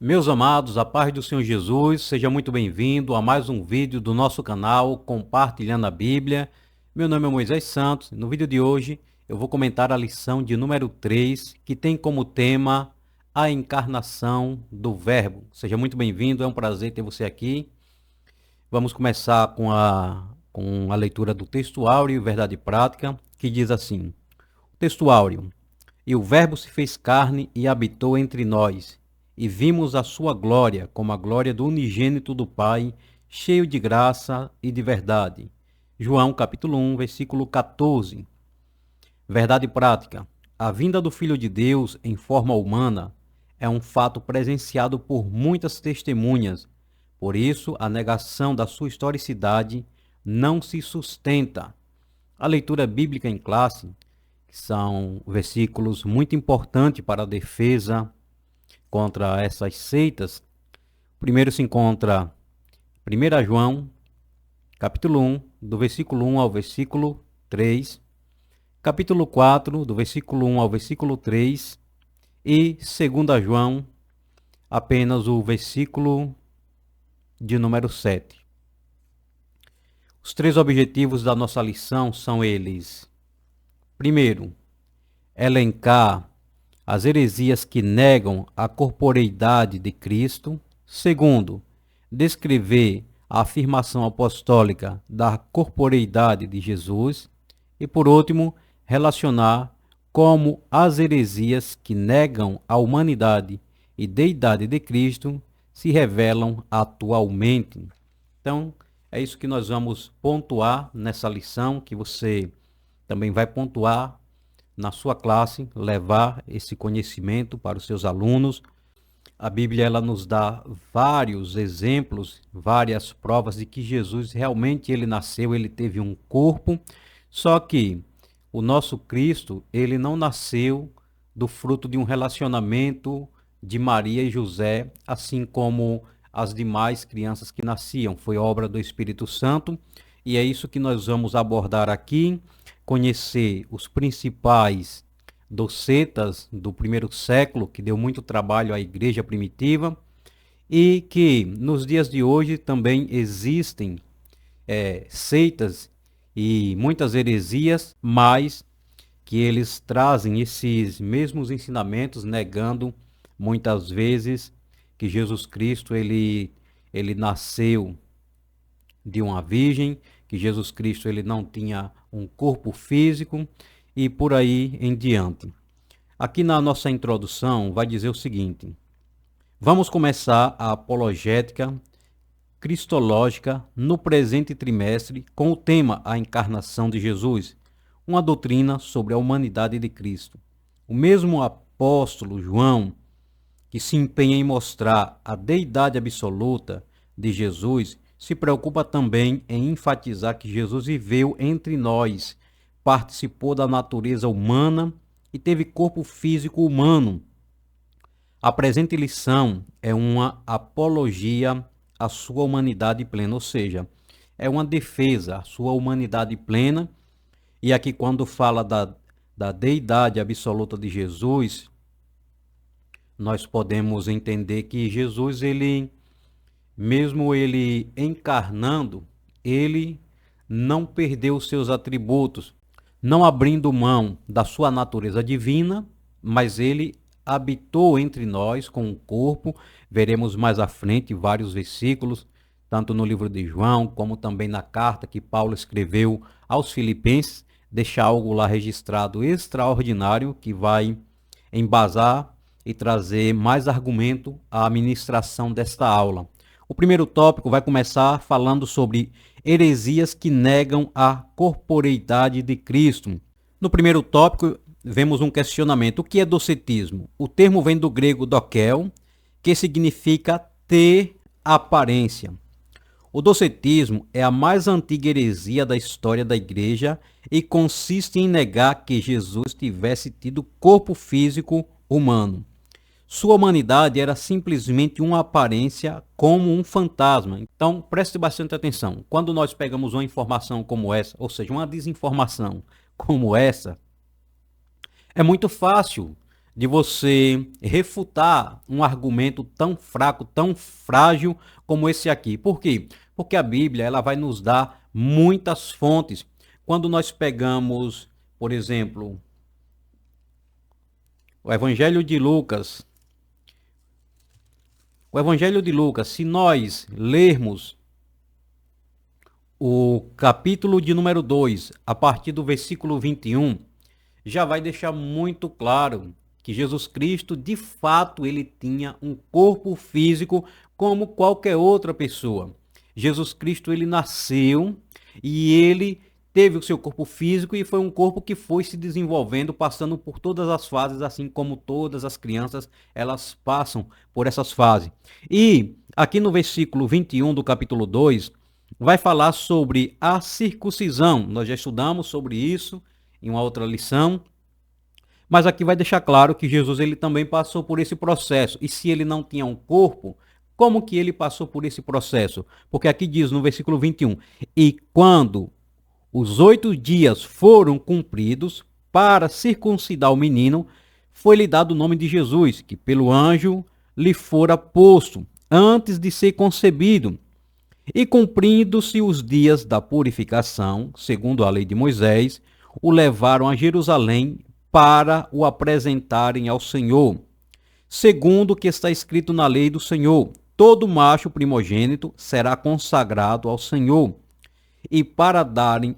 Meus amados, a paz do Senhor Jesus, seja muito bem-vindo a mais um vídeo do nosso canal Compartilhando a Bíblia. Meu nome é Moisés Santos. No vídeo de hoje eu vou comentar a lição de número 3, que tem como tema a encarnação do Verbo. Seja muito bem-vindo, é um prazer ter você aqui. Vamos começar com a leitura do texto áureo, Verdade Prática, que diz assim: Texto áureo. E o Verbo se fez carne e habitou entre nós, e vimos a sua glória, como a glória do unigênito do Pai, cheio de graça e de verdade. João capítulo 1, versículo 14. Verdade prática. A vinda do Filho de Deus em forma humana é um fato presenciado por muitas testemunhas. Por isso, a negação da sua historicidade não se sustenta. A leitura bíblica em classe, que são versículos muito importantes para a defesa contra essas seitas. Primeiro se encontra 1 João, capítulo 1, do versículo 1 ao versículo 3, capítulo 4, do versículo 1 ao versículo 3, e 2 João, apenas o versículo de número 7. Os três objetivos da nossa lição são eles: primeiro, elencar as heresias que negam a corporeidade de Cristo. Segundo, descrever a afirmação apostólica da corporeidade de Jesus. E, por último, relacionar como as heresias que negam a humanidade e deidade de Cristo se revelam atualmente. Então, é isso que nós vamos pontuar nessa lição, que você também vai pontuar na sua classe, levar esse conhecimento para os seus alunos. A Bíblia ela nos dá vários exemplos, várias provas de que Jesus realmente ele nasceu, ele teve um corpo, só que o nosso Cristo, ele não nasceu do fruto de um relacionamento de Maria e José, assim como as demais crianças que nasciam. Foi obra do Espírito Santo, e é isso que nós vamos abordar aqui, conhecer os principais docetas do primeiro século, que deu muito trabalho à igreja primitiva, e que nos dias de hoje também existem seitas e muitas heresias, mas que eles trazem esses mesmos ensinamentos, negando muitas vezes que Jesus Cristo ele nasceu de uma virgem, que Jesus Cristo ele não tinha um corpo físico e por aí em diante. Aqui na nossa introdução vai dizer o seguinte: vamos começar a apologética cristológica no presente trimestre com o tema A Encarnação de Jesus, uma doutrina sobre a humanidade de Cristo. O mesmo apóstolo João, que se empenha em mostrar a deidade absoluta de Jesus, se preocupa também em enfatizar que Jesus viveu entre nós, participou da natureza humana e teve corpo físico humano. A presente lição é uma apologia à sua humanidade plena, ou seja, é uma defesa à sua humanidade plena. E aqui quando fala da deidade absoluta de Jesus, nós podemos entender que Jesus, ele, mesmo ele encarnando, ele não perdeu os seus atributos, não abrindo mão da sua natureza divina, mas ele habitou entre nós com um corpo. Veremos mais à frente vários versículos, tanto no livro de João, como também na carta que Paulo escreveu aos Filipenses, deixar algo lá registrado extraordinário que vai embasar e trazer mais argumento à ministração desta aula. O primeiro tópico vai começar falando sobre heresias que negam a corporeidade de Cristo. No primeiro tópico, vemos um questionamento. O que é docetismo? O termo vem do grego dokel, que significa ter aparência. O docetismo é a mais antiga heresia da história da igreja e consiste em negar que Jesus tivesse tido corpo físico humano. Sua humanidade era simplesmente uma aparência como um fantasma. Então, preste bastante atenção. Quando nós pegamos uma informação como essa, ou seja, uma desinformação como essa, é muito fácil de você refutar um argumento tão fraco, tão frágil como esse aqui. Por quê? Porque a Bíblia ela vai nos dar muitas fontes. Quando nós pegamos, por exemplo, o Evangelho de Lucas, se nós lermos o capítulo de número 2, a partir do versículo 21, já vai deixar muito claro que Jesus Cristo, de fato, ele tinha um corpo físico como qualquer outra pessoa. Jesus Cristo, ele nasceu e ele teve o seu corpo físico e foi um corpo que foi se desenvolvendo, passando por todas as fases, assim como todas as crianças, elas passam por essas fases. E aqui no versículo 21 do capítulo 2, vai falar sobre a circuncisão. Nós já estudamos sobre isso em uma outra lição, mas aqui vai deixar claro que Jesus ele também passou por esse processo. E se ele não tinha um corpo, como que ele passou por esse processo? Porque aqui diz no versículo 21, e quando os 8 dias foram cumpridos para circuncidar o menino, foi-lhe dado o nome de Jesus, que pelo anjo lhe fora posto, antes de ser concebido. E cumprindo-se os dias da purificação, segundo a lei de Moisés, o levaram a Jerusalém para o apresentarem ao Senhor. Segundo o que está escrito na lei do Senhor, todo macho primogênito será consagrado ao Senhor, e para darem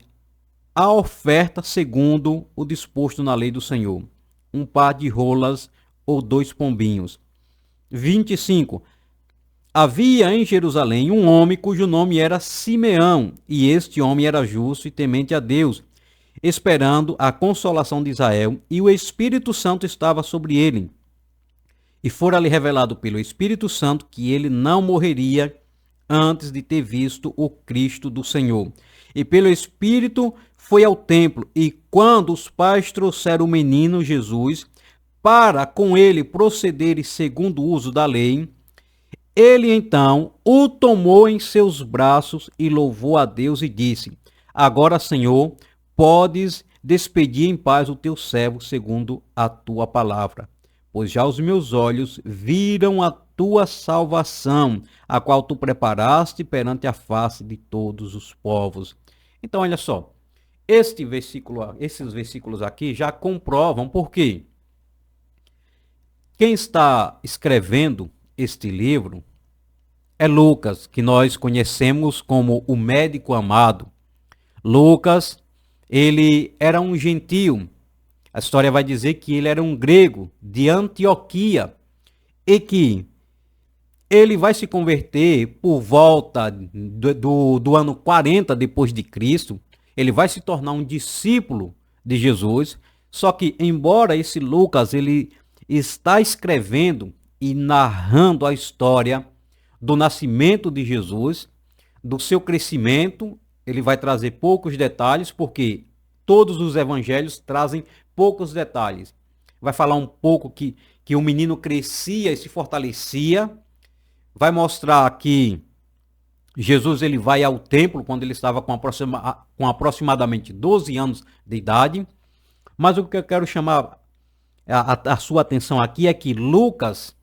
a oferta segundo o disposto na lei do Senhor, um par de rolas ou 2 pombinhos. 25. Havia em Jerusalém um homem cujo nome era Simeão, e este homem era justo e temente a Deus, esperando a consolação de Israel, e o Espírito Santo estava sobre ele. E fora-lhe revelado pelo Espírito Santo que ele não morreria antes de ter visto o Cristo do Senhor. E pelo Espírito foi ao templo, e quando os pais trouxeram o menino Jesus, para com ele procederem segundo o uso da lei, ele então o tomou em seus braços e louvou a Deus e disse: agora, Senhor, podes despedir em paz o teu servo segundo a tua palavra, pois já os meus olhos viram a tua salvação, a qual tu preparaste perante a face de todos os povos. Então, olha só, esses versículos aqui já comprovam por quê. Quem está escrevendo este livro é Lucas, que nós conhecemos como o médico amado. Lucas, ele era um gentio. A história vai dizer que ele era um grego de Antioquia e que ele vai se converter por volta do ano 40 depois de Cristo. Ele vai se tornar um discípulo de Jesus. Só que, embora esse Lucas ele está escrevendo e narrando a história do nascimento de Jesus, do seu crescimento, ele vai trazer poucos detalhes, porque todos os evangelhos trazem poucos detalhes. Vai falar um pouco que o menino crescia e se fortalecia, vai mostrar que Jesus ele vai ao templo quando ele estava com aproximadamente 12 anos de idade, mas o que eu quero chamar a sua atenção aqui é que Lucas,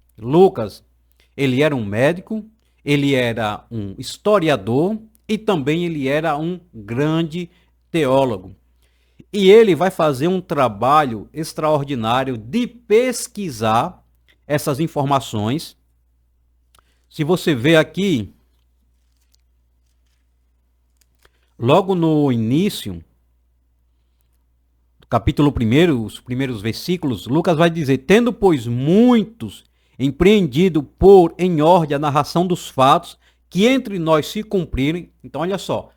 ele era um médico, ele era um historiador e também ele era um grande teólogo. E ele vai fazer um trabalho extraordinário de pesquisar essas informações. Se você vê aqui, logo no início, capítulo 1, os primeiros versículos, Lucas vai dizer: tendo, pois, muitos empreendido por em ordem a narração dos fatos que entre nós se cumprirem. Então, olha só,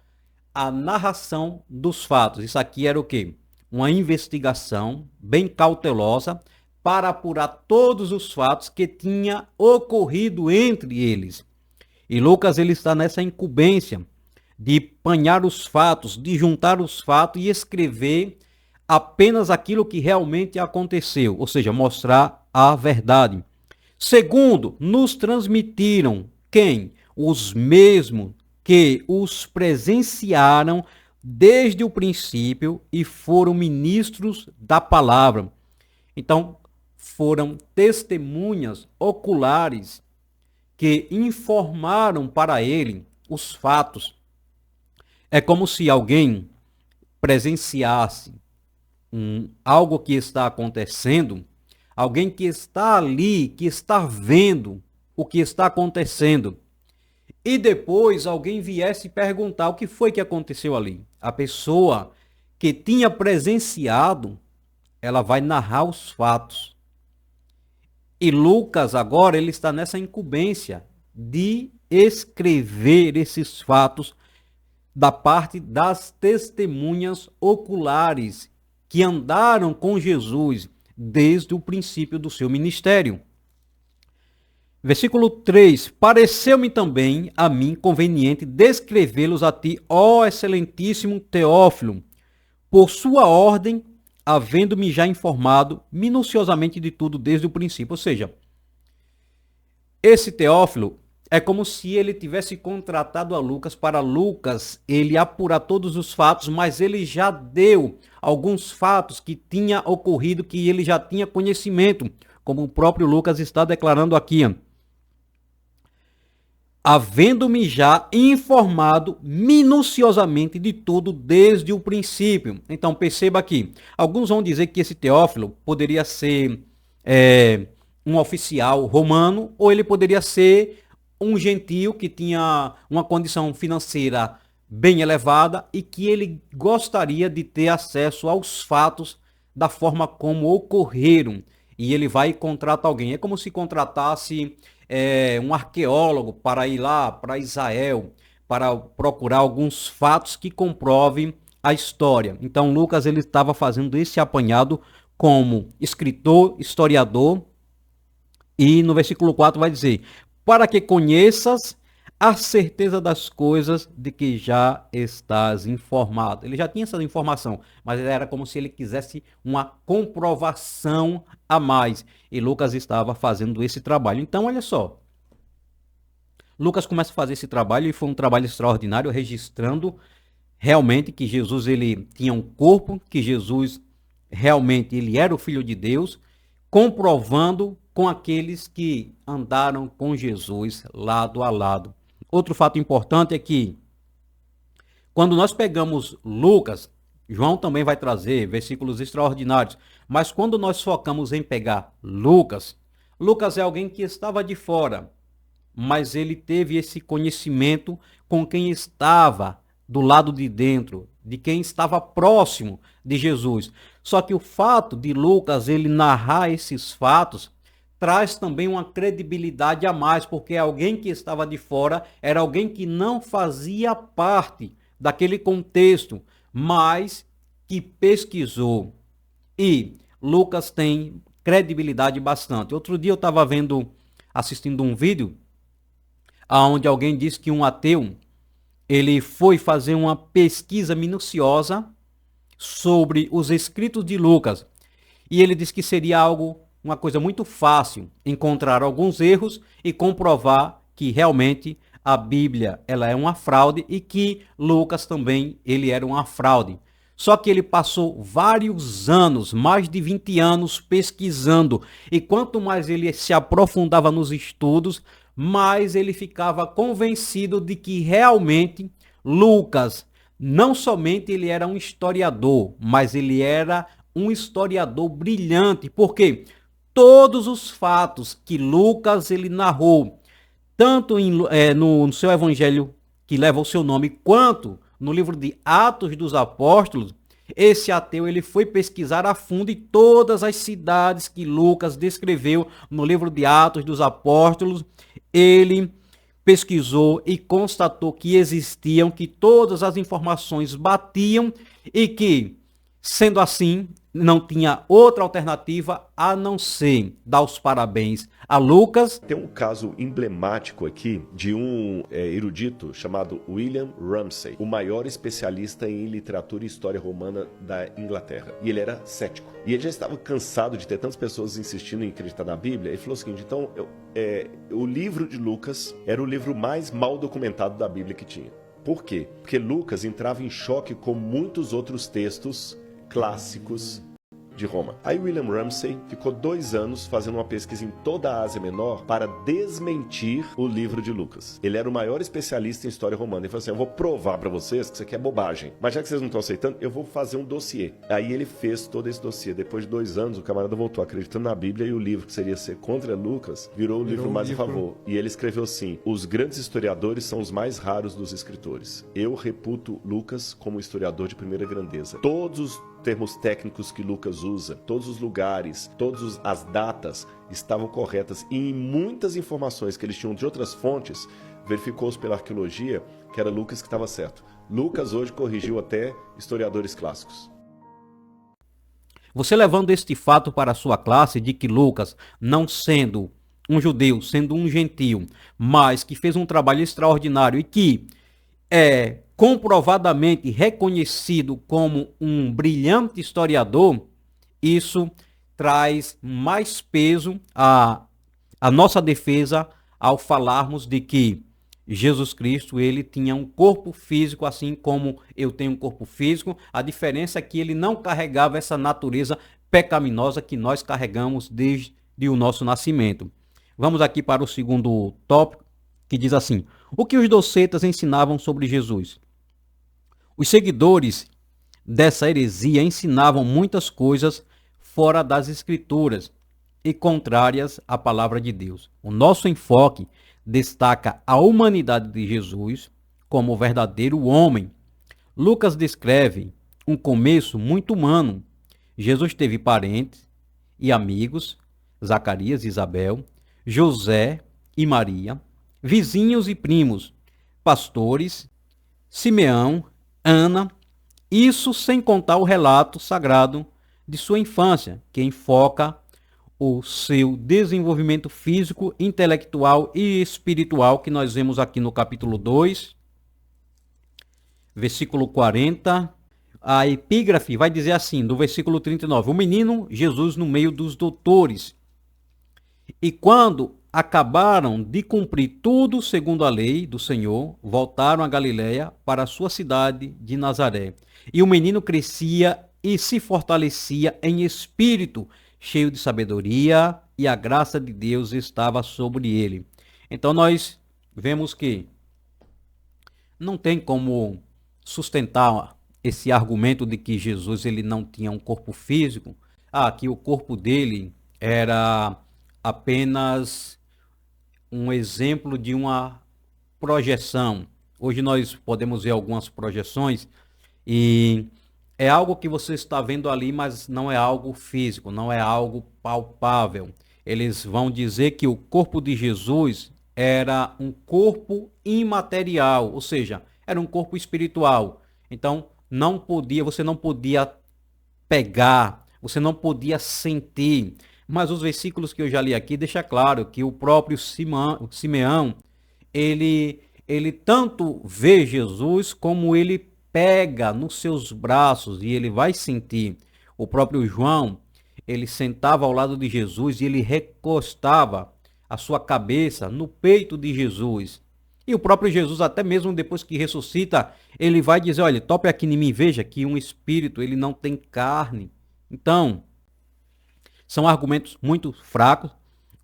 a narração dos fatos. Isso aqui era o quê? Uma investigação bem cautelosa para apurar todos os fatos que tinha ocorrido entre eles. E Lucas ele está nessa incumbência de apanhar os fatos, de juntar os fatos e escrever apenas aquilo que realmente aconteceu, ou seja, mostrar a verdade. Segundo, nos transmitiram quem? Os mesmos que os presenciaram desde o princípio e foram ministros da palavra. Então, foram testemunhas oculares que informaram para ele os fatos. É como se alguém presenciasse algo que está acontecendo, alguém que está ali, que está vendo o que está acontecendo, e depois alguém viesse perguntar o que foi que aconteceu ali. A pessoa que tinha presenciado, ela vai narrar os fatos. E Lucas agora ele está nessa incumbência de escrever esses fatos da parte das testemunhas oculares que andaram com Jesus desde o princípio do seu ministério. Versículo 3: Pareceu-me também a mim conveniente descrevê-los a ti, ó excelentíssimo Teófilo, por sua ordem, havendo-me já informado minuciosamente de tudo desde o princípio. Ou seja, esse Teófilo é como se ele tivesse contratado a Lucas para Lucas ele apurar todos os fatos, mas ele já deu alguns fatos que tinha ocorrido, que ele já tinha conhecimento, como o próprio Lucas está declarando aqui. Havendo-me já informado minuciosamente de tudo desde o princípio. Então perceba aqui, alguns vão dizer que esse Teófilo poderia ser um oficial romano, ou ele poderia ser um gentio que tinha uma condição financeira bem elevada e que ele gostaria de ter acesso aos fatos da forma como ocorreram. E ele vai e contrata alguém. É como se contratasse um arqueólogo para ir lá para Israel, para procurar alguns fatos que comprovem a história. Então Lucas ele estava fazendo esse apanhado como escritor, historiador, e no versículo 4 vai dizer: para que conheças a certeza das coisas de que já estás informado. Ele já tinha essa informação, mas era como se ele quisesse uma comprovação a mais. E Lucas estava fazendo esse trabalho. Então, olha só. Lucas começa a fazer esse trabalho e foi um trabalho extraordinário, registrando realmente que Jesus ele tinha um corpo, que Jesus realmente ele era o Filho de Deus, comprovando com aqueles que andaram com Jesus lado a lado. Outro fato importante é que, quando nós pegamos Lucas, João também vai trazer versículos extraordinários, mas quando nós focamos em pegar Lucas, Lucas é alguém que estava de fora, mas ele teve esse conhecimento com quem estava do lado de dentro, de quem estava próximo de Jesus. Só que o fato de Lucas ele narrar esses fatos traz também uma credibilidade a mais, porque alguém que estava de fora era alguém que não fazia parte daquele contexto, mas que pesquisou. E Lucas tem credibilidade bastante. Outro dia eu estava assistindo um vídeo onde alguém disse que um ateu ele foi fazer uma pesquisa minuciosa sobre os escritos de Lucas. E ele disse que seria uma coisa muito fácil encontrar alguns erros e comprovar que realmente a Bíblia ela é uma fraude e que Lucas também ele era uma fraude. Só que ele passou vários anos, mais de 20 anos pesquisando, e quanto mais ele se aprofundava nos estudos, mais ele ficava convencido de que realmente Lucas, não somente ele era um historiador, mas ele era um historiador brilhante, porque todos os fatos que Lucas ele narrou, tanto no seu evangelho que leva o seu nome, quanto no livro de Atos dos Apóstolos, esse ateu ele foi pesquisar a fundo em todas as cidades que Lucas descreveu no livro de Atos dos Apóstolos. Ele pesquisou e constatou que existiam, que todas as informações batiam e que, sendo assim, não tinha outra alternativa a não ser dar os parabéns a Lucas. Tem um caso emblemático aqui de um erudito chamado William Ramsay, o maior especialista em literatura e história romana da Inglaterra. E ele era cético. E ele já estava cansado de ter tantas pessoas insistindo em acreditar na Bíblia. Ele falou o seguinte: então, o livro de Lucas era o livro mais mal documentado da Bíblia que tinha. Por quê? Porque Lucas entrava em choque com muitos outros textos clássicos de Roma. Aí William Ramsay ficou 2 anos fazendo uma pesquisa em toda a Ásia Menor para desmentir o livro de Lucas. Ele era o maior especialista em história romana. Ele falou assim, eu vou provar para vocês que isso aqui é bobagem. Mas já que vocês não estão aceitando, eu vou fazer um dossiê. Aí ele fez todo esse dossiê. Depois de 2 anos, o camarada voltou acreditando na Bíblia e o livro que seria ser contra Lucas virou o livro mais a favor. E ele escreveu assim, os grandes historiadores são os mais raros dos escritores. Eu reputo Lucas como historiador de primeira grandeza. Todos os termos técnicos que Lucas usa, todos os lugares, todas as datas estavam corretas e em muitas informações que eles tinham de outras fontes, verificou-se pela arqueologia que era Lucas que estava certo. Lucas hoje corrigiu até historiadores clássicos. Você levando este fato para a sua classe de que Lucas, não sendo um judeu, sendo um gentio, mas que fez um trabalho extraordinário e que é comprovadamente reconhecido como um brilhante historiador, isso traz mais peso à nossa defesa ao falarmos de que Jesus Cristo, ele tinha um corpo físico, assim como eu tenho um corpo físico. A diferença é que ele não carregava essa natureza pecaminosa que nós carregamos desde o nosso nascimento. Vamos aqui para o segundo tópico, que diz assim: o que os docetas ensinavam sobre Jesus? Os seguidores dessa heresia ensinavam muitas coisas fora das Escrituras e contrárias à palavra de Deus. O nosso enfoque destaca a humanidade de Jesus como o verdadeiro homem. Lucas descreve um começo muito humano. Jesus teve parentes e amigos, Zacarias e Isabel, José e Maria, vizinhos e primos, pastores, Simeão, Ana, isso sem contar o relato sagrado de sua infância, que enfoca o seu desenvolvimento físico, intelectual e espiritual, que nós vemos aqui no capítulo 2, versículo 40. A epígrafe vai dizer assim, do versículo 39, o menino Jesus no meio dos doutores. E quando acabaram de cumprir tudo segundo a lei do Senhor, voltaram a Galiléia para a sua cidade de Nazaré. E o menino crescia e se fortalecia em espírito, cheio de sabedoria, e a graça de Deus estava sobre ele. Então nós vemos que não tem como sustentar esse argumento de que Jesus ele não tinha um corpo físico, que o corpo dele era apenas um exemplo de uma projeção. Hoje nós podemos ver algumas projeções e é algo que você está vendo ali, mas não é algo físico, não é algo palpável. Eles vão dizer que o corpo de Jesus era um corpo imaterial, ou seja, era um corpo espiritual. Então, você não podia pegar, você não podia sentir. Mas os versículos que eu já li aqui deixa claro que o próprio Simeão, ele tanto vê Jesus como ele pega nos seus braços e ele vai sentir. O próprio João, ele sentava ao lado de Jesus e ele recostava a sua cabeça no peito de Jesus. E o próprio Jesus, até mesmo depois que ressuscita, ele vai dizer, olha, tope aqui em mim, veja que um espírito, ele não tem carne. Então, são argumentos muito fracos.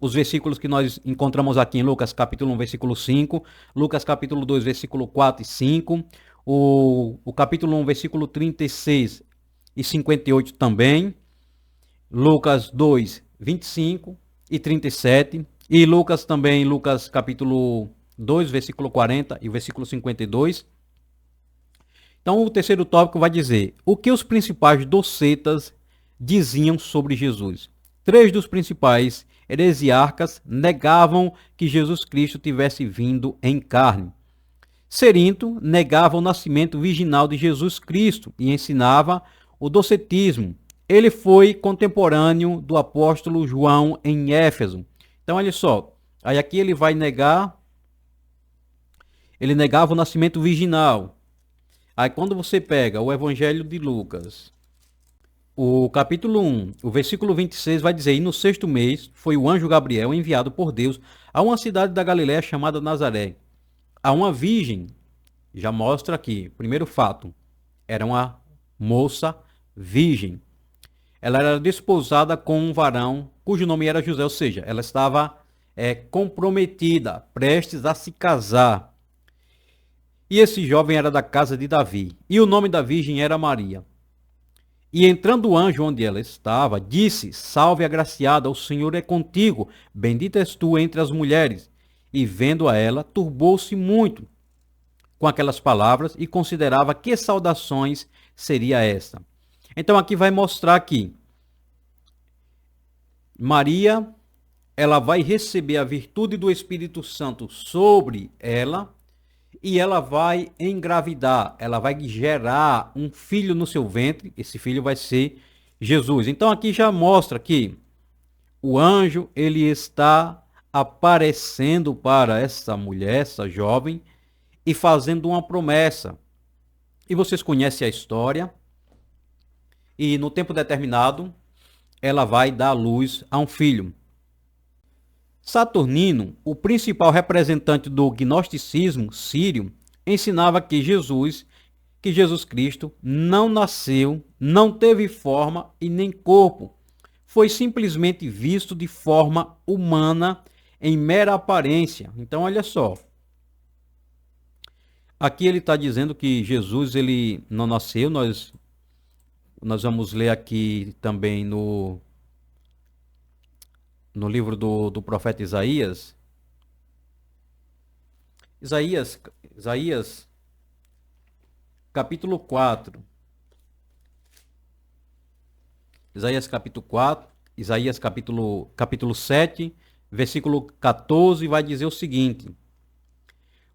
Os versículos que nós encontramos aqui em Lucas capítulo 1, versículo 5, Lucas capítulo 2, versículo 4 e 5, o capítulo 1, versículo 36 e 58 também, Lucas 2, 25 e 37, e Lucas também, Lucas capítulo 2, versículo 40 e versículo 52. Então o terceiro tópico vai dizer, o que os principais docetas diziam sobre Jesus? 3 dos principais heresiarcas negavam que Jesus Cristo tivesse vindo em carne. Cerinto negava o nascimento virginal de Jesus Cristo e ensinava o docetismo. Ele foi contemporâneo do apóstolo João em Éfeso. Então, olha só, aí aqui ele negava o nascimento virginal. Aí quando você pega o Evangelho de Lucas, o capítulo 1, o versículo 26 vai dizer, e no 6º mês foi o anjo Gabriel enviado por Deus a uma cidade da Galiléia chamada Nazaré, a uma virgem. Já mostra aqui, primeiro fato, era uma moça virgem. ela era desposada com um varão cujo nome era José, ou seja, ela estava comprometida, prestes a se casar. E esse jovem era da casa de Davi, e o nome da virgem era Maria. E entrando o anjo onde ela estava, disse: Salve, agraciada, o Senhor é contigo, bendita és tu entre as mulheres. E vendo a ela, turbou-se muito com aquelas palavras e considerava que saudações seria esta. Então aqui vai mostrar que Maria, ela vai receber a virtude do Espírito Santo sobre ela e ela vai engravidar, ela vai gerar um filho no seu ventre, esse filho vai ser Jesus. Então aqui já mostra que o anjo, ele está aparecendo para essa mulher, essa jovem, e fazendo uma promessa. E vocês conhecem a história. E no tempo determinado, ela vai dar luz a um filho. Saturnino, o principal representante do gnosticismo sírio, ensinava que Jesus Cristo não nasceu, não teve forma e nem corpo. Foi simplesmente visto de forma humana em mera aparência. Então, olha só. Aqui ele está dizendo que Jesus ele não nasceu. Nós vamos ler aqui também no livro do profeta Isaías. Isaías capítulo 4. Isaías capítulo 4, Isaías capítulo 7, versículo 14, vai dizer o seguinte: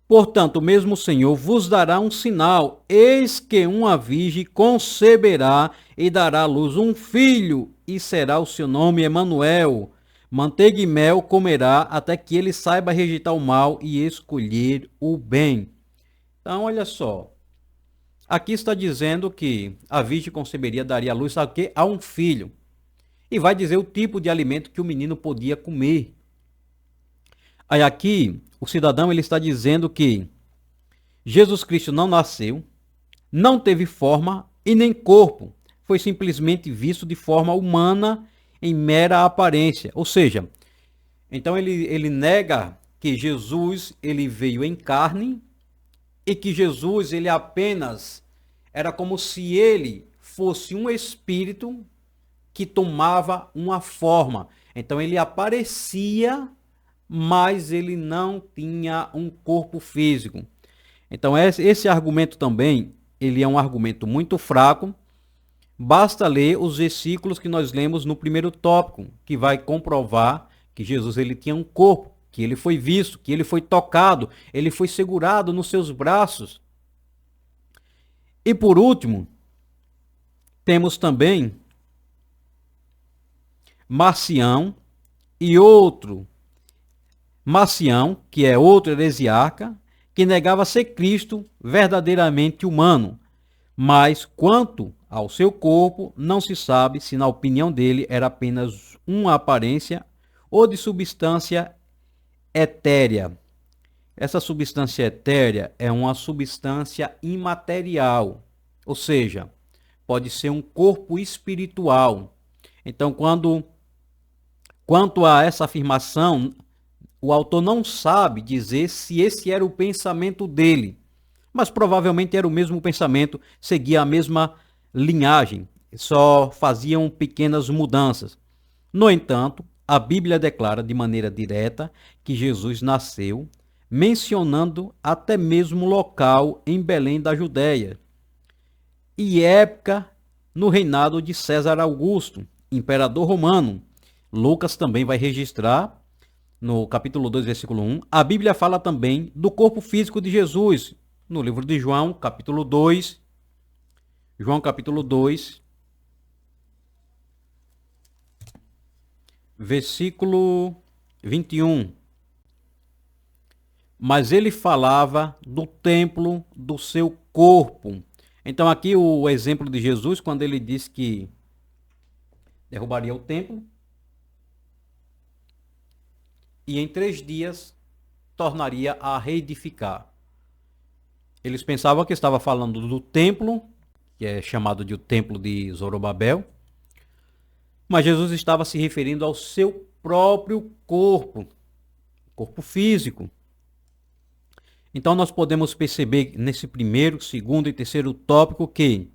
Portanto, o mesmo Senhor vos dará um sinal, eis que uma virgem conceberá e dará à luz um filho, e será o seu nome Emanuel. Manteiga e mel comerá até que ele saiba rejeitar o mal e escolher o bem. Então, olha só. Aqui está dizendo que a virgem conceberia, daria à luz a um filho. E vai dizer o tipo de alimento que o menino podia comer. Aí aqui, o cidadão ele está dizendo que Jesus Cristo não nasceu, não teve forma e nem corpo. Foi simplesmente visto de forma humana em mera aparência. Ou seja, então ele nega que Jesus ele veio em carne e que Jesus ele apenas era como se ele fosse um espírito que tomava uma forma. Então ele aparecia, mas ele não tinha um corpo físico. Então esse argumento também, ele é um argumento muito fraco. Basta ler os versículos que nós lemos no primeiro tópico, que vai comprovar que Jesus ele tinha um corpo, que ele foi visto, que ele foi tocado, ele foi segurado nos seus braços. E por último, temos também Marcião e outro Marcião, que é outro heresiarca, que negava ser Cristo verdadeiramente humano. Mas quanto ao seu corpo, não se sabe se na opinião dele era apenas uma aparência ou de substância etérea. Essa substância etérea é uma substância imaterial, ou seja, pode ser um corpo espiritual. Então, quanto a essa afirmação, o autor não sabe dizer se esse era o pensamento dele, mas provavelmente era o mesmo pensamento, seguia a mesma linhagem, só faziam pequenas mudanças. No entanto, a Bíblia declara de maneira direta que Jesus nasceu, mencionando até mesmo local em Belém da Judéia, e época no reinado de César Augusto, imperador romano. Lucas também vai registrar, no capítulo 2, versículo 1, a Bíblia fala também do corpo físico de Jesus, no livro de João, capítulo 2, versículo 21. Mas ele falava do templo do seu corpo. Então aqui o exemplo de Jesus, quando ele diz que derrubaria o templo e em 3 dias tornaria a reedificar. Eles pensavam que estava falando do templo, que é chamado de o templo de Zorobabel, Mas Jesus estava se referindo ao seu próprio corpo físico. Então nós podemos perceber nesse primeiro, segundo e terceiro tópico que,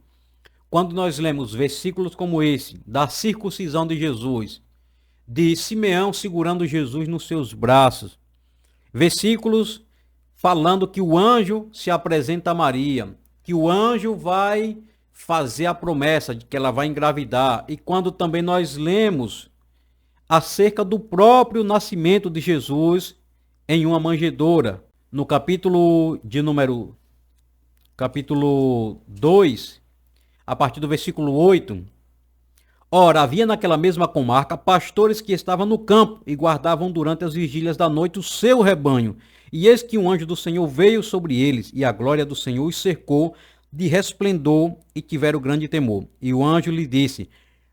quando nós lemos versículos como esse, da circuncisão de Jesus, de Simeão segurando Jesus nos seus braços, versículos falando que o anjo se apresenta a Maria, que o anjo vai fazer a promessa de que ela vai engravidar, e quando também nós lemos acerca do próprio nascimento de Jesus em uma manjedoura, no capítulo 2, a partir do versículo 8, ora, havia naquela mesma comarca pastores que estavam no campo e guardavam durante as vigílias da noite o seu rebanho. E eis que um anjo do Senhor veio sobre eles, e a glória do Senhor os cercou de resplendor, e tiveram grande temor. E o anjo lhe disse: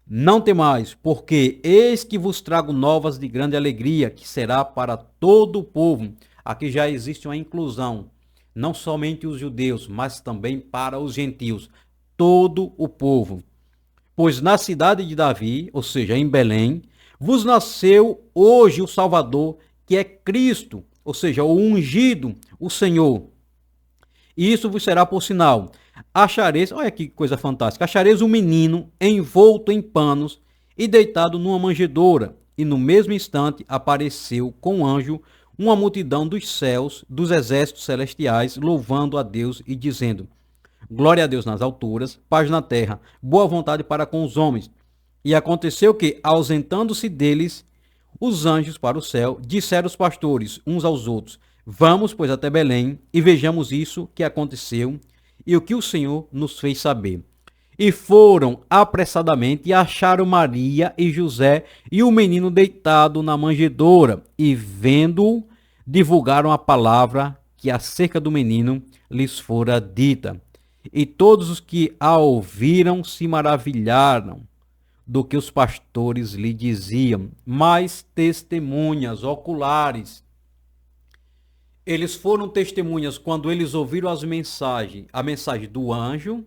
não temais, porque eis que vos trago novas de grande alegria, que será para todo o povo. Aqui já existe uma inclusão, não somente os judeus, mas também para os gentios, todo o povo. Pois na cidade de Davi, ou seja, em Belém, vos nasceu hoje o Salvador, que é Cristo, ou seja, o ungido, o Senhor. E isso vos será por sinal. Achareis, olha que coisa fantástica, achareis um menino envolto em panos e deitado numa manjedoura. E no mesmo instante apareceu com um anjo uma multidão dos céus, dos exércitos celestiais, louvando a Deus e dizendo: glória a Deus nas alturas, paz na terra, boa vontade para com os homens. E aconteceu que, ausentando-se deles os anjos para o céu, disseram os pastores uns aos outros: vamos, pois, até Belém e vejamos isso que aconteceu e o que o Senhor nos fez saber. E foram apressadamente e acharam Maria e José e o menino deitado na manjedoura, e vendo-o, divulgaram a palavra que acerca do menino lhes fora dita. E todos os que a ouviram se maravilharam do que os pastores lhe diziam. Mais testemunhas oculares. Eles foram testemunhas quando eles ouviram a mensagem do anjo.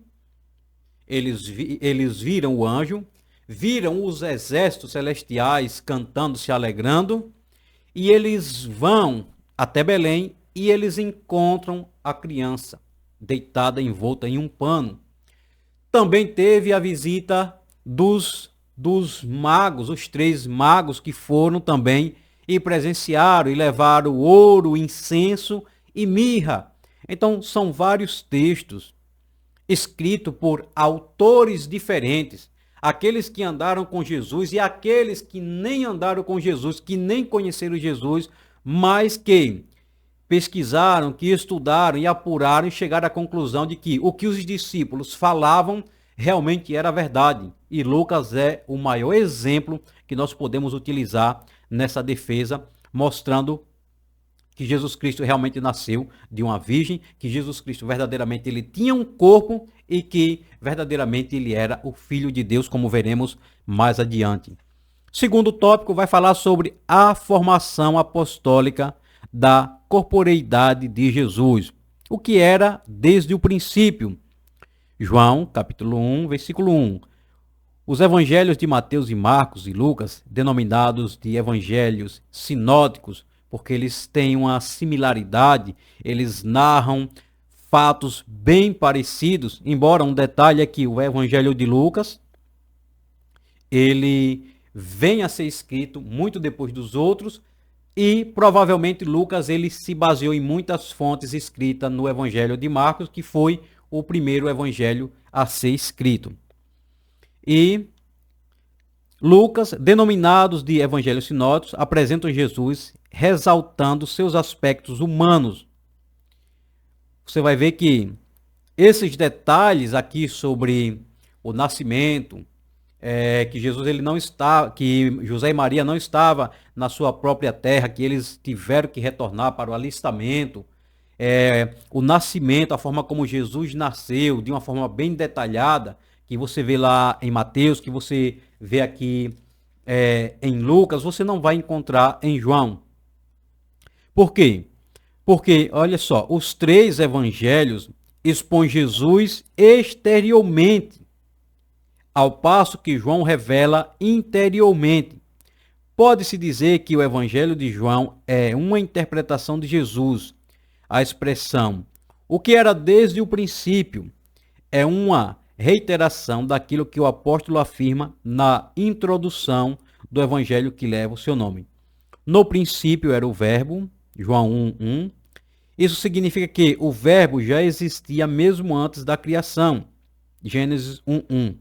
Eles viram o anjo, viram os exércitos celestiais cantando, se alegrando, e eles vão até Belém e eles encontram a criança deitada, envolta em um pano. Também teve a visita dos magos, os 3 magos que foram também e presenciaram e levaram ouro, incenso e mirra. Então são vários textos escritos por autores diferentes, aqueles que andaram com Jesus e aqueles que nem andaram com Jesus, que nem conheceram Jesus, mas que pesquisaram, que estudaram e apuraram e chegaram à conclusão de que o que os discípulos falavam realmente era verdade. E Lucas é o maior exemplo que nós podemos utilizar nessa defesa, mostrando que Jesus Cristo realmente nasceu de uma virgem, que Jesus Cristo verdadeiramente ele tinha um corpo e que verdadeiramente ele era o Filho de Deus, como veremos mais adiante. Segundo tópico vai falar sobre a formação apostólica da corporeidade de Jesus, o que era desde o princípio. João, capítulo 1, versículo 1. Os evangelhos de Mateus e Marcos e Lucas, denominados de evangelhos sinóticos, porque eles têm uma similaridade, eles narram fatos bem parecidos, embora um detalhe é que o evangelho de Lucas, ele vem a ser escrito muito depois dos outros, e provavelmente Lucas ele se baseou em muitas fontes escritas no evangelho de Marcos, que foi o primeiro evangelho a ser escrito. E Lucas, denominados de evangelhos sinóticos, apresentam Jesus ressaltando seus aspectos humanos. Você vai ver que esses detalhes aqui sobre o nascimento, que Jesus ele não está, que José e Maria não estavam na sua própria terra, que eles tiveram que retornar para o alistamento, o nascimento, a forma como Jesus nasceu, de uma forma bem detalhada, que você vê lá em Mateus, que você vê aqui em Lucas, você não vai encontrar em João. Por quê? Porque, olha só, os 3 evangelhos expõem Jesus exteriormente ao passo que João revela interiormente. Pode-se dizer que o Evangelho de João é uma interpretação de Jesus. A expressão "o que era desde o princípio" é uma reiteração daquilo que o apóstolo afirma na introdução do Evangelho que leva o seu nome. No princípio era o Verbo, João 1:1. Isso significa que o Verbo já existia mesmo antes da criação, Gênesis 1:1.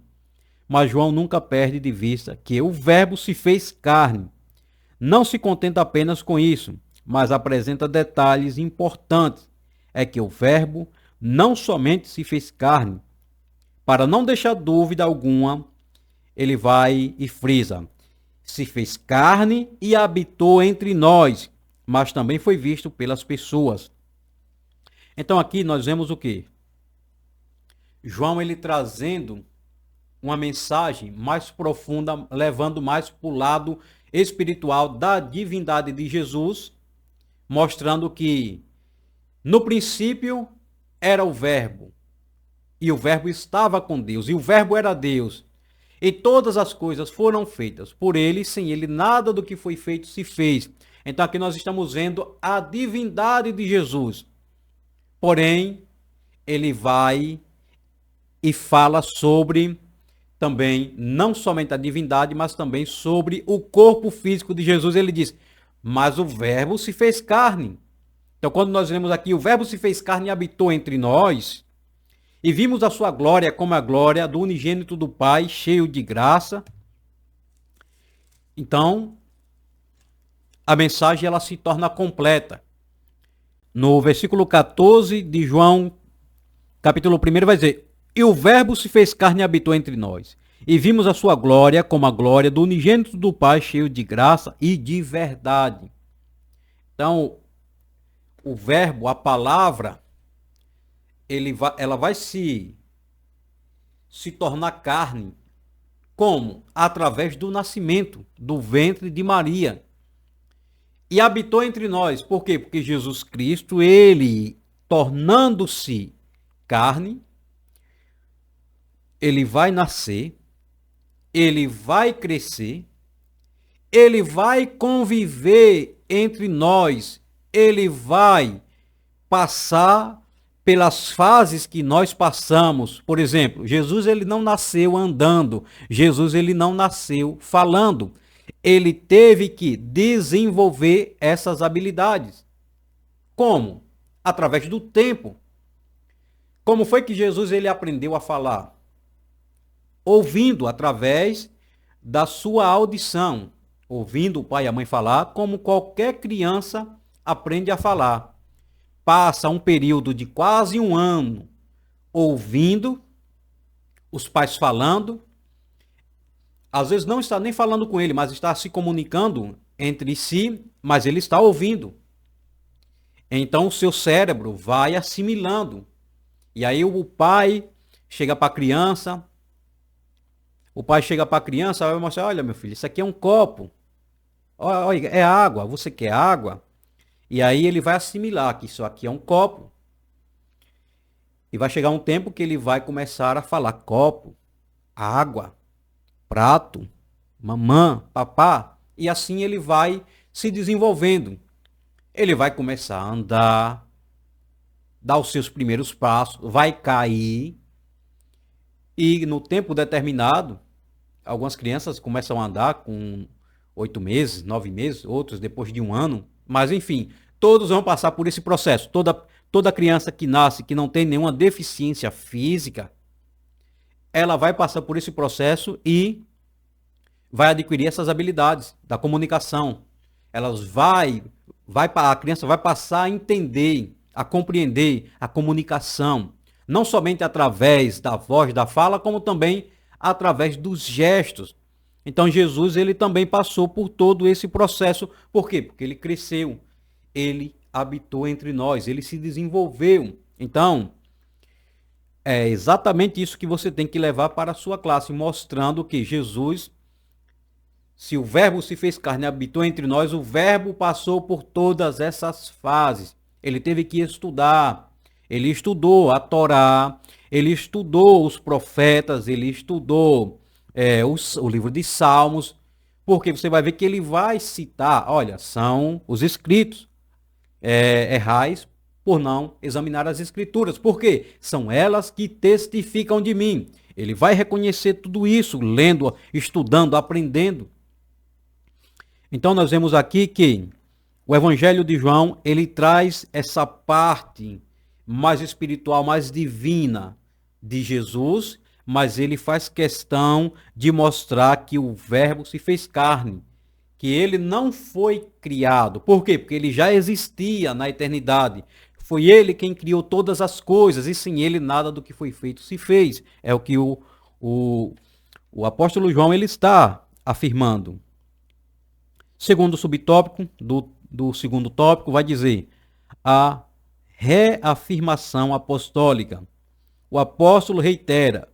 Mas João nunca perde de vista que o Verbo se fez carne. Não se contenta apenas com isso, mas apresenta detalhes importantes. É que o Verbo não somente se fez carne. Para não deixar dúvida alguma, ele vai e frisa: se fez carne e habitou entre nós, mas também foi visto pelas pessoas. Então aqui nós vemos o quê? João ele trazendo uma mensagem mais profunda, levando mais para o lado espiritual da divindade de Jesus, mostrando que no princípio era o Verbo, e o Verbo estava com Deus, e o Verbo era Deus, e todas as coisas foram feitas por ele, sem ele nada do que foi feito se fez. Então aqui nós estamos vendo a divindade de Jesus. Porém, ele vai e fala sobre também, não somente a divindade, mas também sobre o corpo físico de Jesus. Ele diz: mas o Verbo se fez carne. Então, quando nós lemos aqui, o Verbo se fez carne e habitou entre nós, e vimos a sua glória como a glória do unigênito do Pai, cheio de graça. Então, a mensagem ela se torna completa. No versículo 14 de João, capítulo 1, vai dizer: e o Verbo se fez carne e habitou entre nós, e vimos a sua glória como a glória do unigênito do Pai, cheio de graça e de verdade. Então, o Verbo, a palavra, ela vai se tornar carne. Como? Através do nascimento, do ventre de Maria. E habitou entre nós. Por quê? Porque Jesus Cristo, ele, tornando-se carne, ele vai nascer, ele vai crescer, ele vai conviver entre nós, ele vai passar pelas fases que nós passamos. Por exemplo, Jesus ele não nasceu andando, Jesus ele não nasceu falando. Ele teve que desenvolver essas habilidades. Como? Através do tempo. Como foi que Jesus ele aprendeu a falar? Ouvindo, através da sua audição. Ouvindo o pai e a mãe falar, como qualquer criança aprende a falar. Passa um período de quase um ano ouvindo os pais falando. Às vezes não está nem falando com ele, mas está se comunicando entre si, mas ele está ouvindo. Então o seu cérebro vai assimilando. E aí o pai chega para a criança, vai mostrar: olha meu filho, isso aqui é um copo. Olha, é água, você quer água? E aí ele vai assimilar que isso aqui é um copo. E vai chegar um tempo que ele vai começar a falar copo, água, prato, mamã, papá. E assim ele vai se desenvolvendo. Ele vai começar a andar, dar os seus primeiros passos, vai cair. E no tempo determinado, algumas crianças começam a andar com 8 meses, 9 meses, outros depois de um ano. Mas enfim, todos vão passar por esse processo. Toda criança que nasce, que não tem nenhuma deficiência física, ela vai passar por esse processo e vai adquirir essas habilidades da comunicação. A criança vai passar a entender, a compreender a comunicação, não somente através da voz, da fala, como também através dos gestos. Então Jesus ele também passou por todo esse processo. Por quê? Porque ele cresceu, ele habitou entre nós, ele se desenvolveu. Então, é exatamente isso que você tem que levar para a sua classe, mostrando que Jesus, se o Verbo se fez carne e habitou entre nós, o Verbo passou por todas essas fases. Ele teve que estudar, ele estudou a Torá, ele estudou os profetas, ele estudou o livro de Salmos, porque você vai ver que ele vai citar, olha, são os escritos, errais por não examinar as escrituras. Por quê? São elas que testificam de mim. Ele vai reconhecer tudo isso, lendo, estudando, aprendendo. Então nós vemos aqui que o Evangelho de João, ele traz essa parte mais espiritual, mais divina de Jesus, mas ele faz questão de mostrar que o Verbo se fez carne, que ele não foi criado. Por quê? Porque ele já existia na eternidade. Foi ele quem criou todas as coisas, e sem ele nada do que foi feito se fez. É o que o apóstolo João ele está afirmando. Segundo subtópico do segundo tópico, vai dizer a reafirmação apostólica. O apóstolo reitera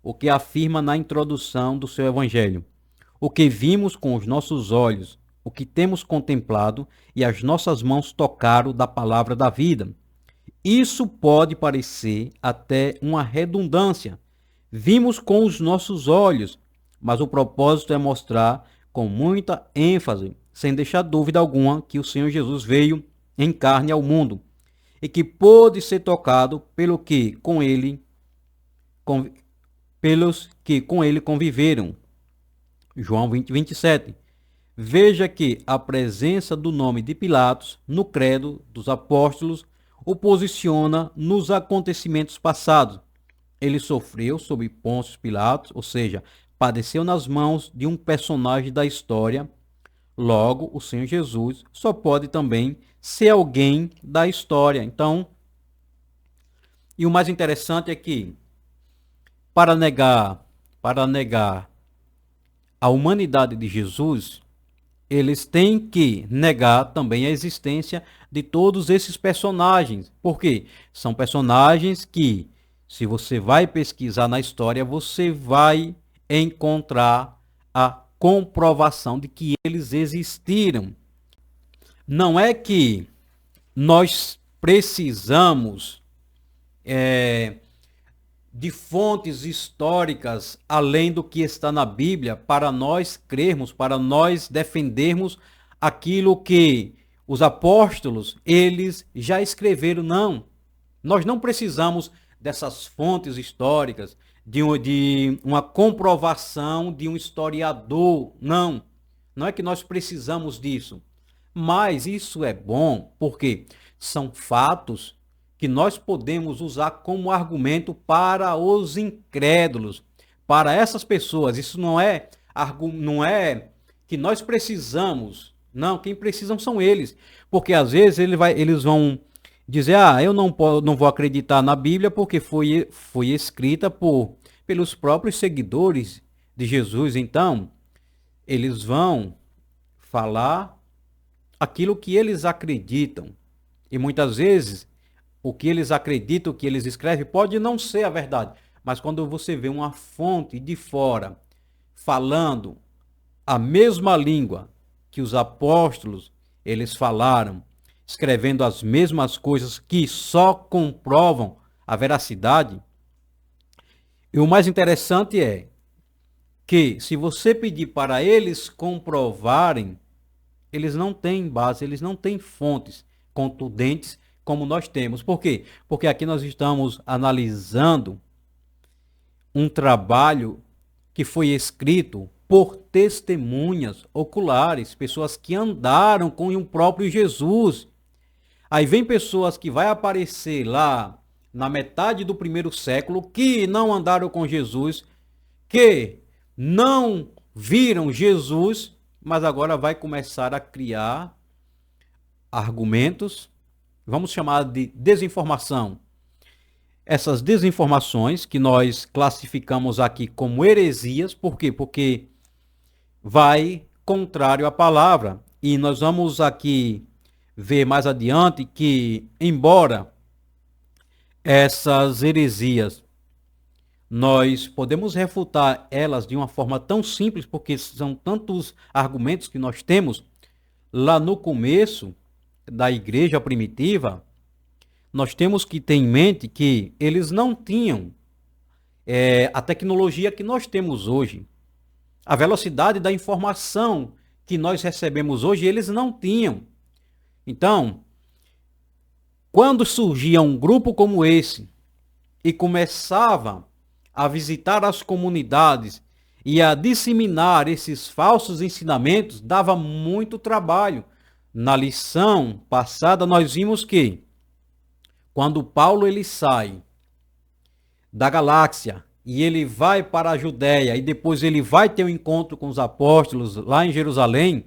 o que afirma na introdução do seu evangelho. O que vimos com os nossos olhos, o que temos contemplado e as nossas mãos tocaram da palavra da vida. Isso pode parecer até uma redundância. Vimos com os nossos olhos, mas o propósito é mostrar com muita ênfase, sem deixar dúvida alguma, que o Senhor Jesus veio em carne ao mundo e que pôde ser tocado pelos que com ele conviveram. João 20, 27. Veja que a presença do nome de Pilatos no credo dos apóstolos o posiciona nos acontecimentos passados. Ele sofreu sob Pôncio Pilatos, ou seja, padeceu nas mãos de um personagem da história. Logo, o Senhor Jesus só pode também ser alguém da história. Então, e o mais interessante é que para negar a humanidade de Jesus, eles têm que negar também a existência de todos esses personagens. Por quê? São personagens que, se você vai pesquisar na história, você vai encontrar a comprovação de que eles existiram. Não é que nós precisamos de fontes históricas além do que está na Bíblia para nós crermos, para nós defendermos aquilo que os apóstolos, eles já escreveram. Não, nós não precisamos dessas fontes históricas, de uma comprovação de um historiador. Não, não é que nós precisamos disso. Mas isso é bom porque são fatos que nós podemos usar como argumento para os incrédulos, para essas pessoas. Isso não é que nós precisamos. Não, quem precisam são eles. Porque às vezes eles vão dizer, eu não vou acreditar na Bíblia porque foi escrita pelos próprios seguidores de Jesus. Então, eles vão falar aquilo que eles acreditam. E muitas vezes, o que eles acreditam, o que eles escrevem, pode não ser a verdade. Mas quando você vê uma fonte de fora falando a mesma língua que os apóstolos, eles falaram, escrevendo as mesmas coisas que só comprovam a veracidade. E o mais interessante é que, se você pedir para eles comprovarem, eles não têm base, eles não têm fontes contundentes como nós temos. Por quê? Porque aqui nós estamos analisando um trabalho que foi escrito por testemunhas oculares, pessoas que andaram com o próprio Jesus. Aí vem pessoas que vai aparecer lá na metade do primeiro século, que não andaram com Jesus, que não viram Jesus, mas agora vai começar a criar argumentos, vamos chamar de desinformação. Essas desinformações que nós classificamos aqui como heresias, por quê? Porque vai contrário à palavra. E nós vamos aqui ver mais adiante que, embora essas heresias, nós podemos refutar elas de uma forma tão simples, porque são tantos argumentos que nós temos. Lá no começo da igreja primitiva, nós temos que ter em mente que eles não tinham a tecnologia que nós temos hoje, a velocidade da informação que nós recebemos hoje, eles não tinham. Então, quando surgia um grupo como esse e começava a visitar as comunidades e a disseminar esses falsos ensinamentos, dava muito trabalho. Na lição passada nós vimos que quando Paulo ele sai da galáxia e ele vai para a Judéia e depois ele vai ter um encontro com os apóstolos lá em Jerusalém,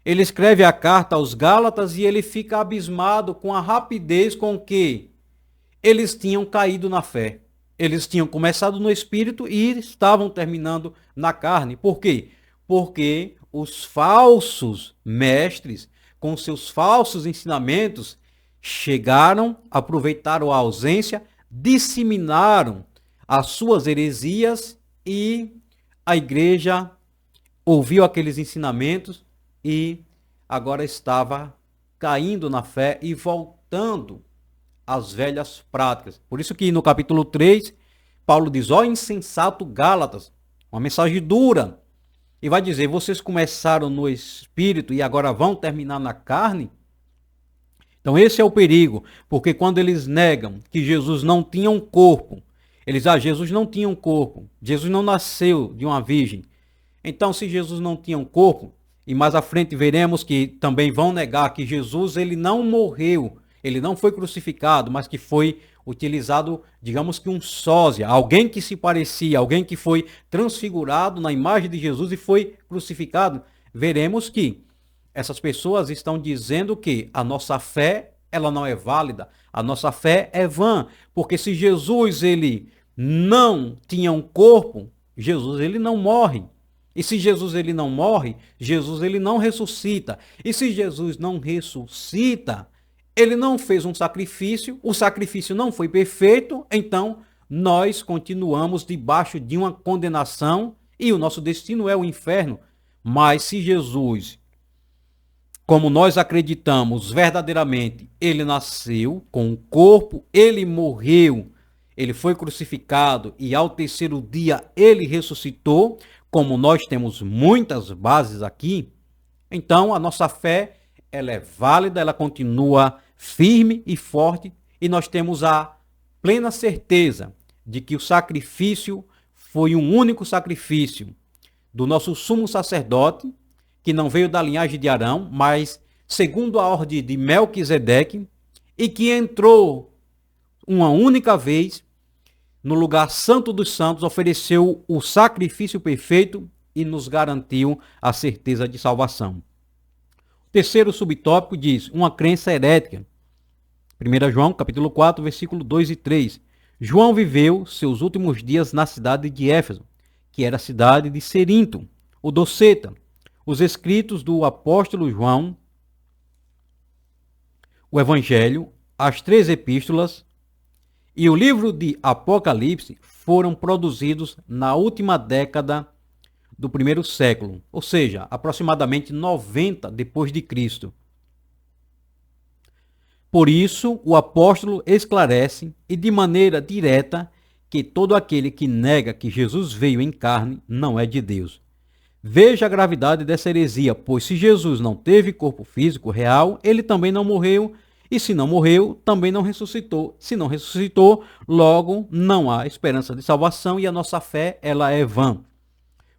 ele escreve a carta aos Gálatas e ele fica abismado com a rapidez com que eles tinham caído na fé. Eles tinham começado no espírito e estavam terminando na carne. Por quê? Porque os falsos mestres, com seus falsos ensinamentos, chegaram, aproveitaram a ausência, disseminaram as suas heresias e a igreja ouviu aqueles ensinamentos e agora estava caindo na fé e voltando às velhas práticas. Por isso que no capítulo 3, Paulo diz, ó insensato Gálatas, uma mensagem dura, e vai dizer, vocês começaram no espírito e agora vão terminar na carne? Então esse é o perigo, porque quando eles negam que Jesus não tinha um corpo, Jesus não tinha um corpo, Jesus não nasceu de uma virgem. Então se Jesus não tinha um corpo, e mais à frente veremos que também vão negar que Jesus ele não morreu, ele não foi crucificado, mas que foi utilizado, digamos que um sósia, alguém que se parecia, alguém que foi transfigurado na imagem de Jesus e foi crucificado. Veremos que essas pessoas estão dizendo que a nossa fé, ela não é válida, a nossa fé é vã, porque se Jesus ele não tinha um corpo, Jesus ele não morre. E se Jesus ele não morre, Jesus ele não ressuscita. E se Jesus não ressuscita, ele não fez um sacrifício, o sacrifício não foi perfeito, então nós continuamos debaixo de uma condenação e o nosso destino é o inferno. Mas se Jesus, como nós acreditamos verdadeiramente, ele nasceu com um corpo, ele morreu, ele foi crucificado e ao terceiro dia ele ressuscitou, como nós temos muitas bases aqui, então a nossa fé ela é válida, ela continua firme e forte e nós temos a plena certeza de que o sacrifício foi um único sacrifício do nosso sumo sacerdote, que não veio da linhagem de Arão, mas segundo a ordem de Melquisedeque, e que entrou uma única vez no lugar santo dos santos, ofereceu o sacrifício perfeito e nos garantiu a certeza de salvação. O terceiro subtópico diz, uma crença herética. 1 João, capítulo 4, versículo 2 e 3. João viveu seus últimos dias na cidade de Éfeso, que era a cidade de Cerinto, o Doceta. Os escritos do apóstolo João, o Evangelho, as 3 epístolas e o livro de Apocalipse foram produzidos na última década do primeiro século, ou seja, aproximadamente 90 depois de Cristo. Por isso, o apóstolo esclarece e de maneira direta que todo aquele que nega que Jesus veio em carne não é de Deus. Veja a gravidade dessa heresia, pois se Jesus não teve corpo físico real, ele também não morreu, e se não morreu, também não ressuscitou. Se não ressuscitou, logo não há esperança de salvação e a nossa fé ela é vã.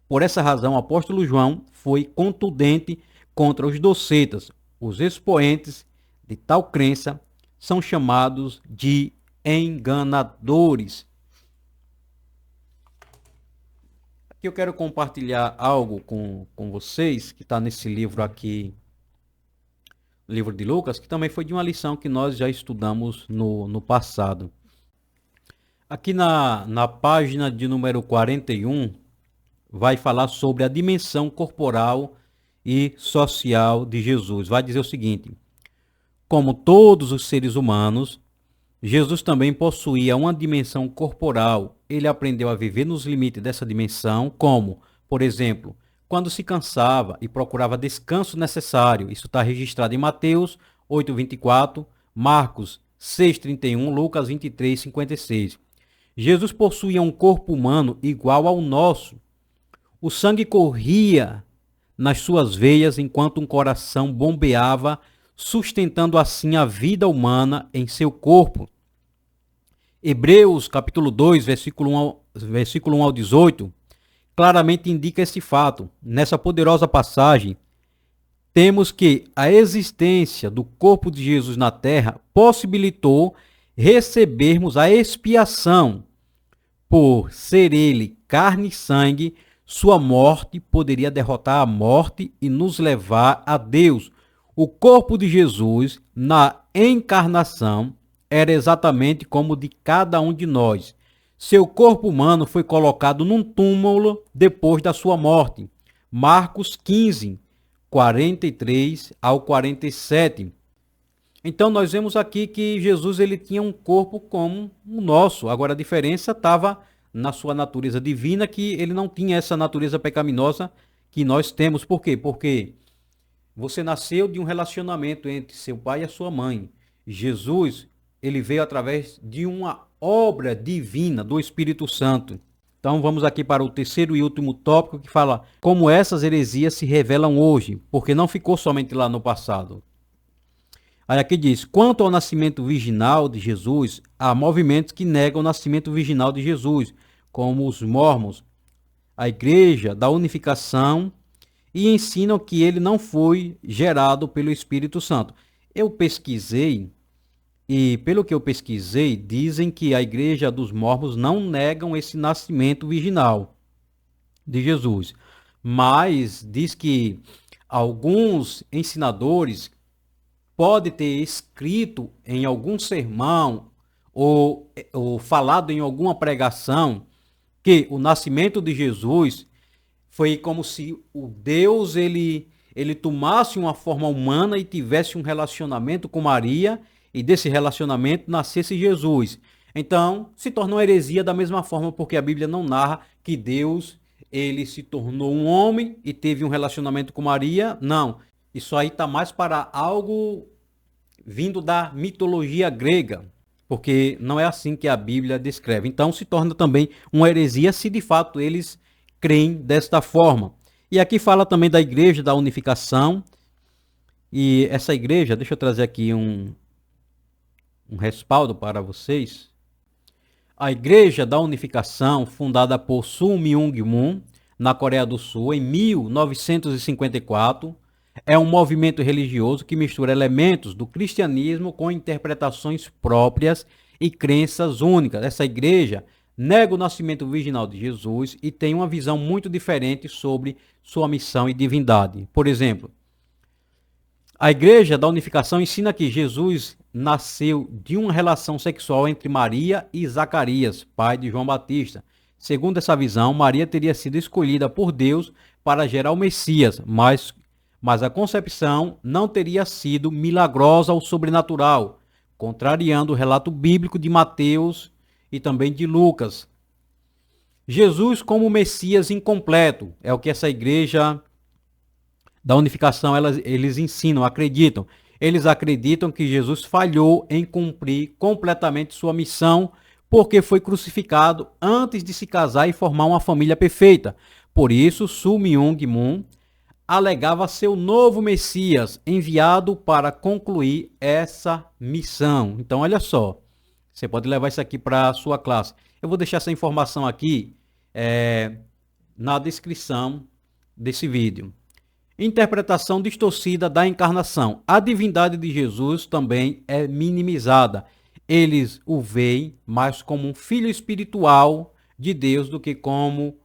Por essa razão, o apóstolo João foi contundente contra os docetas. Os expoentes de tal crença são chamados de enganadores. Aqui eu quero compartilhar algo com vocês, que está nesse livro aqui, o livro de Lucas, que também foi de uma lição que nós já estudamos no passado. Aqui na página de número 41, vai falar sobre a dimensão corporal e social de Jesus. Vai dizer o seguinte: como todos os seres humanos, Jesus também possuía uma dimensão corporal. Ele aprendeu a viver nos limites dessa dimensão, como, por exemplo, quando se cansava e procurava descanso necessário. Isso está registrado em Mateus 8:24, Marcos 6:31, Lucas 23:56. Jesus possuía um corpo humano igual ao nosso. O sangue corria nas suas veias enquanto um coração bombeava, sustentando assim a vida humana em seu corpo. Hebreus capítulo 2, versículo 1 ao 18, claramente indica esse fato. Nessa poderosa passagem, temos que a existência do corpo de Jesus na terra possibilitou recebermos a expiação. Por ser ele carne e sangue, sua morte poderia derrotar a morte e nos levar a Deus. O corpo de Jesus, na encarnação, era exatamente como o de cada um de nós. Seu corpo humano foi colocado num túmulo depois da sua morte. Marcos 15, 43 ao 47. Então nós vemos aqui que Jesus ele tinha um corpo como o nosso. Agora a diferença estava na sua natureza divina, que ele não tinha essa natureza pecaminosa que nós temos. Por quê? Porque você nasceu de um relacionamento entre seu pai e a sua mãe. Jesus, ele veio através de uma obra divina do Espírito Santo. Então vamos aqui para o terceiro e último tópico, que fala como essas heresias se revelam hoje, porque não ficou somente lá no passado. Aí aqui diz, quanto ao nascimento virginal de Jesus, há movimentos que negam o nascimento virginal de Jesus, como os mormons, a Igreja da Unificação, e ensinam que ele não foi gerado pelo Espírito Santo. Eu pesquisei, e pelo que eu pesquisei, dizem que a Igreja dos Mormons não negam esse nascimento virginal de Jesus, mas diz que alguns ensinadores pode ter escrito em algum sermão ou falado em alguma pregação que o nascimento de Jesus foi como se o Deus ele tomasse uma forma humana e tivesse um relacionamento com Maria e desse relacionamento nascesse Jesus. Então, se tornou heresia da mesma forma, porque a Bíblia não narra que Deus ele se tornou um homem e teve um relacionamento com Maria. Não. Isso aí está mais para algo vindo da mitologia grega, porque não é assim que a Bíblia descreve. Então se torna também uma heresia se de fato eles creem desta forma. E aqui fala também da Igreja da Unificação. E essa igreja, deixa eu trazer aqui um respaldo para vocês. A Igreja da Unificação, fundada por Sun Myung Moon, na Coreia do Sul, em 1954, é um movimento religioso que mistura elementos do cristianismo com interpretações próprias e crenças únicas. Essa igreja nega o nascimento virginal de Jesus e tem uma visão muito diferente sobre sua missão e divindade. Por exemplo, a Igreja da Unificação ensina que Jesus nasceu de uma relação sexual entre Maria e Zacarias, pai de João Batista. Segundo essa visão, Maria teria sido escolhida por Deus para gerar o Messias, mas a concepção não teria sido milagrosa ou sobrenatural, contrariando o relato bíblico de Mateus e também de Lucas. Jesus como Messias incompleto, é o que essa Igreja da Unificação eles ensinam, acreditam. Eles acreditam que Jesus falhou em cumprir completamente sua missão, porque foi crucificado antes de se casar e formar uma família perfeita. Por isso, Sun Myung Moon alegava ser o novo Messias enviado para concluir essa missão. Então, olha só, você pode levar isso aqui para a sua classe. Eu vou deixar essa informação aqui na descrição desse vídeo. Interpretação distorcida da encarnação. A divindade de Jesus também é minimizada. Eles o veem mais como um filho espiritual de Deus do que como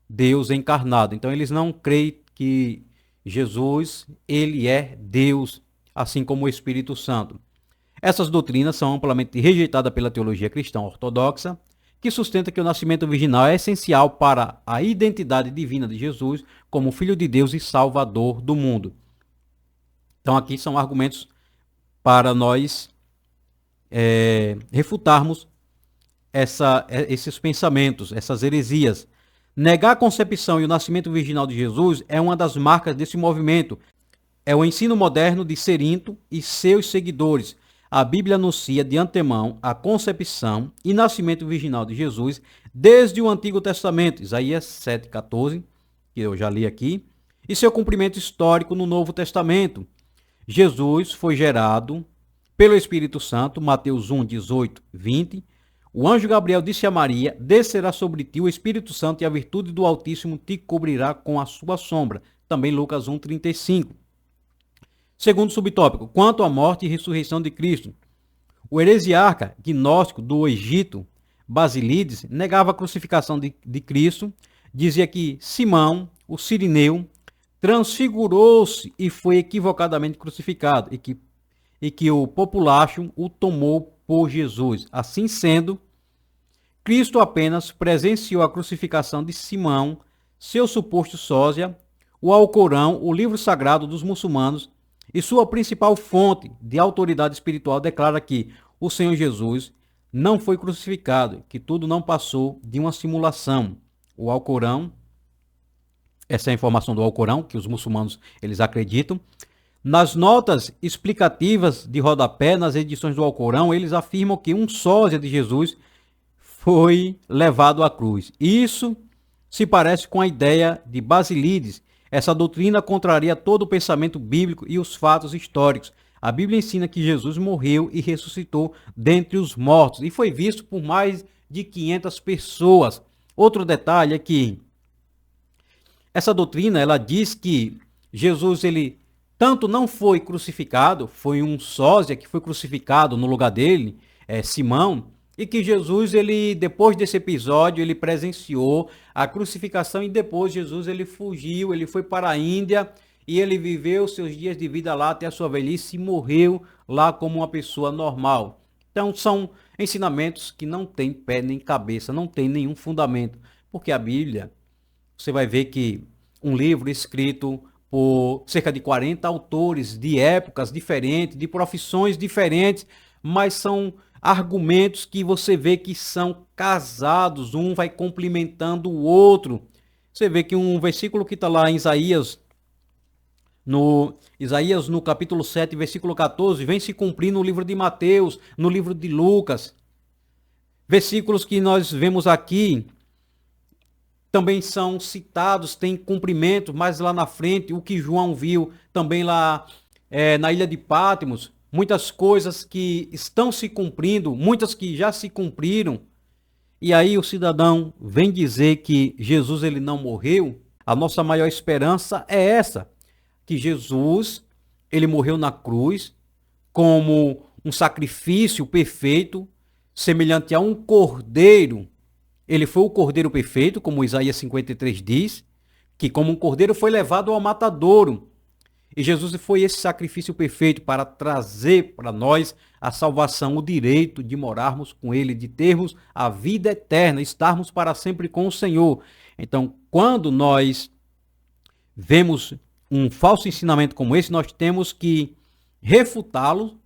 Deus encarnado. Então, eles não creem que Jesus, ele é Deus, assim como o Espírito Santo. Essas doutrinas são amplamente rejeitadas pela teologia cristã ortodoxa, que sustenta que o nascimento virginal é essencial para a identidade divina de Jesus como Filho de Deus e Salvador do mundo. Então aqui são argumentos para nós refutarmos esses pensamentos, essas heresias. Negar a concepção e o nascimento virginal de Jesus é uma das marcas desse movimento. É o ensino moderno de Cerinto e seus seguidores. a Bíblia anuncia de antemão a concepção e nascimento virginal de Jesus desde o Antigo Testamento, Isaías 7,14, que eu já li aqui, e seu cumprimento histórico no Novo Testamento. Jesus foi gerado pelo Espírito Santo, Mateus 1, 18, 20. O anjo Gabriel disse a Maria: descerá sobre ti o Espírito Santo e a virtude do Altíssimo te cobrirá com a sua sombra. Também Lucas 1, 35. Segundo subtópico, quanto à morte e ressurreição de Cristo. O heresiarca gnóstico do Egito, Basílides, negava a crucificação de Cristo, dizia que Simão, o Cirineu, transfigurou-se e foi equivocadamente crucificado, e que o populacho o tomou por Jesus. Assim sendo, Cristo apenas presenciou a crucificação de Simão, seu suposto sósia, o Alcorão, o livro sagrado dos muçulmanos, e sua principal fonte de autoridade espiritual declara que o Senhor Jesus não foi crucificado, que tudo não passou de uma simulação. O Alcorão, essa é a informação do Alcorão, que os muçulmanos eles acreditam. Nas notas explicativas de rodapé, nas edições do Alcorão, eles afirmam que um sósia de Jesus foi levado à cruz. Isso se parece com a ideia de Basílides. Essa doutrina contraria todo o pensamento bíblico e os fatos históricos. A Bíblia ensina que Jesus morreu e ressuscitou dentre os mortos e foi visto por mais de 500 pessoas. Outro detalhe é que essa doutrina ela diz que Jesus ele tanto não foi crucificado, foi um sósia que foi crucificado no lugar dele, Simão, e que Jesus, ele, depois desse episódio, ele presenciou a crucificação e depois Jesus ele fugiu, ele foi para a Índia e ele viveu seus dias de vida lá até a sua velhice e morreu lá como uma pessoa normal. Então são ensinamentos que não têm pé nem cabeça, não tem nenhum fundamento, porque a Bíblia, você vai ver que um livro escrito por cerca de 40 autores de épocas diferentes, de profissões diferentes, mas são argumentos que você vê que são casados, um vai complementando o outro. Você vê que um versículo que está lá em Isaías no capítulo 7, versículo 14, vem se cumprir no livro de Mateus, no livro de Lucas. Versículos que nós vemos aqui também são citados, tem cumprimento, mas lá na frente, o que João viu também lá na ilha de Patmos, muitas coisas que estão se cumprindo, muitas que já se cumpriram, e aí o cidadão vem dizer que Jesus ele não morreu. A nossa maior esperança é essa, que Jesus ele morreu na cruz como um sacrifício perfeito, semelhante a um cordeiro. Ele foi o cordeiro perfeito, como Isaías 53 diz, que como um cordeiro foi levado ao matadouro. E Jesus foi esse sacrifício perfeito para trazer para nós a salvação, o direito de morarmos com Ele, de termos a vida eterna, estarmos para sempre com o Senhor. Então, quando nós vemos um falso ensinamento como esse, nós temos que refutá-lo